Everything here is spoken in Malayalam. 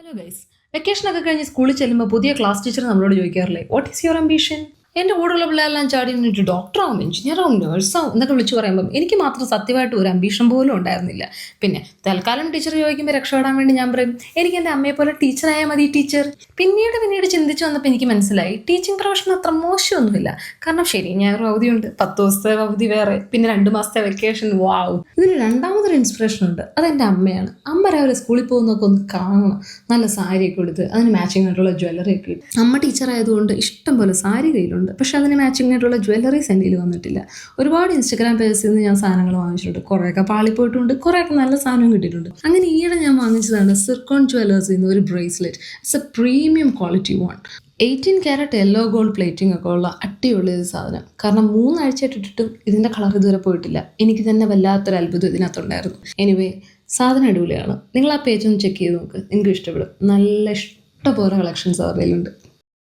ഹലോ ഗൈസ്, വെക്കേഷനൊക്കെ കഴിഞ്ഞ് സ്കൂളിൽ ചെല്ലുമ്പോൾ പുതിയ ക്ലാസ് ടീച്ചർ നമ്മളോട് ചോദിക്കാറില്ലേ, വാട്ട് ഈസ് യുവർ അംബിഷൻ? എൻ്റെ കൂടെയുള്ള പിള്ളേരെല്ലാം ചാടി നിന്നിട്ട് ഡോക്ടറാവും, എഞ്ചിനീയറാവും, നേഴ്സാവും എന്നൊക്കെ വിളിച്ചു പറയുമ്പം എനിക്ക് മാത്രം സത്യമായിട്ട് ഒരു അംബീഷൻ പോലും ഉണ്ടായിരുന്നില്ല. പിന്നെ തൽക്കാലം ടീച്ചർ ചോദിക്കുമ്പോൾ രക്ഷപ്പെടാൻ വേണ്ടി ഞാൻ പറയും, എനിക്ക് എൻ്റെ അമ്മയെ പോലെ ടീച്ചറായാൽ മതി ടീച്ചർ. പിന്നീട് ചിന്തിച്ചു വന്നപ്പോൾ എനിക്ക് മനസ്സിലായി, ടീച്ചിങ് പ്രൊഫഷൻ അത്ര മോശമൊന്നുമില്ല. കാരണം ശരി, ഞായറും അവധിയുണ്ട്, 10 ദിവസത്തെ അവധി വേറെ, പിന്നെ 2 മാസത്തെ വെക്കേഷൻ. വാവ്! ഇതിന് രണ്ടാമതൊരു ഇൻസ്പിറേഷൻ ഉണ്ട്, അതെൻ്റെ അമ്മയാണ്. അമ്മ രാവിലെ സ്കൂളിൽ പോകുന്നതൊക്കെ ഒന്ന് കാണണം. നല്ല സാരിയൊക്കെ എടുത്ത് അതിന് മാച്ചിങ് ആയിട്ടുള്ള ജ്വല്ലറി ഒക്കെ ഇട്ട്. അമ്മ ടീച്ചർ ആയതുകൊണ്ട് ഇഷ്ടം പോലെ സാരി കയ്യിലുണ്ട്, പക്ഷെ അതിന് മാച്ചിങ് ആയിട്ടുള്ള ജ്വല്ലറീസ് എൻ്റെ കയ്യിൽ വന്നിട്ടില്ല. ഒരുപാട് ഇൻസ്റ്റഗ്രാം പേജിൽ നിന്ന് ഞാൻ സാധനങ്ങൾ വാങ്ങിച്ചിട്ടുണ്ട്. കുറേയൊക്കെ പാളിപ്പോയിട്ടുണ്ട്, കുറേയൊക്കെ നല്ല സാധനവും കിട്ടിയിട്ടുണ്ട്. അങ്ങനെ ഈയിടെ ഞാൻ വാങ്ങിച്ചതാണ് സിർക്കോൺ ജ്വല്ലേഴ്സിൽ നിന്ന് ഒരു bracelet. It's A premium quality one. 18 carrot yellow gold plating ഒക്കെ ഉള്ള അടിപൊളി ഒരു സാധനം. കാരണം 3 ആഴ്ചയായിട്ട് ഇട്ടിട്ടും ഇതിൻ്റെ കളർ ഇതുവരെ പോയിട്ടില്ല. എനിക്ക് തന്നെ വല്ലാത്തൊരു അത്ഭുതം ഇതിനകത്തുണ്ടായിരുന്നു. എനിവേ, സാധനം അടിപൊളിയാണ്. നിങ്ങൾ ആ പേജ് ഒന്ന് ചെക്ക് ചെയ്ത് നോക്ക്, നിങ്ങൾക്ക് ഇഷ്ടപ്പെടും. നല്ല ഇഷ്ടംപോലെ കളക്ഷൻസ് അവരുടെ കയ്യിലുണ്ട്.